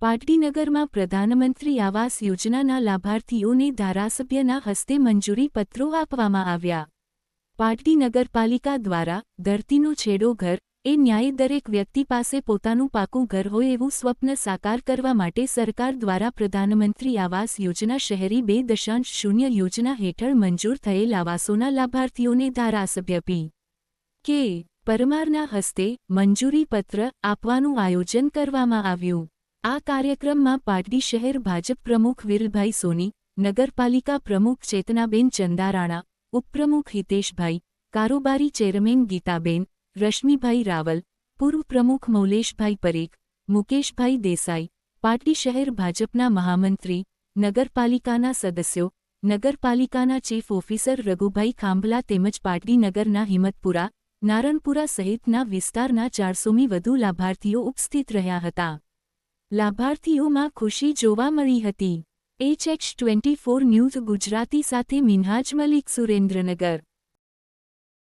પાટડીનગરમાં પ્રધાનમંત્રી આવાસ યોજનાના લાભાર્થીઓને ધારાસભ્યના હસ્તે મંજૂરી પત્રો આપવામાં આવ્યા। પાટડી નગરપાલિકા દ્વારા ધરતીનો છેડો ઘર એ ન્યાય દરેક વ્યક્તિ પાસે પોતાનું પાકું ઘર હોય એવું સ્વપ્ન સાકાર કરવા માટે સરકાર દ્વારા પ્રધાનમંત્રી આવાસ યોજના શહેરી 2.0 યોજના હેઠળ મંજૂર થયેલ આવાસોના લાભાર્થીઓને ધારાસભ્ય પી. કે. પરમારના હસ્તે મંજૂરી પત્ર આપવાનું આયોજન કરવામાં આવ્યું। આ કાર્યક્રમમાં પાટડી શહેર ભાજપ પ્રમુખ વિરલભાઈ સોની, નગરપાલિકા પ્રમુખ ચેતનાબેન ચંદારાણા, ઉપપ્રમુખ હિતેશભાઈ, કારોબારી ચેરમેન ગીતાબેન, રશ્મિભાઈ રાવલ, પૂર્વ પ્રમુખ મૌલેશભાઈ પરીખ, મુકેશભાઈ દેસાઈ, પાટડી શહેર ભાજપના મહામંત્રી, નગરપાલિકાના સદસ્યો, નગરપાલિકાના ચીફ ઓફિસર રઘુભાઈ ખાંભલા તેમજ પાટડી નગરના હિંમતપુરા, નારણપુરા સહિતના વિસ્તારના 400મી વધુ લાભાર્થીઓ ઉપસ્થિત રહ્યા હતા। લાભાર્થીઓમાં ખુશી જોવા મળી હતી। HH24 ન્યૂઝ ગુજરાતી સાથે મિન્હાજ મલિક, સુરેન્દ્રનગર।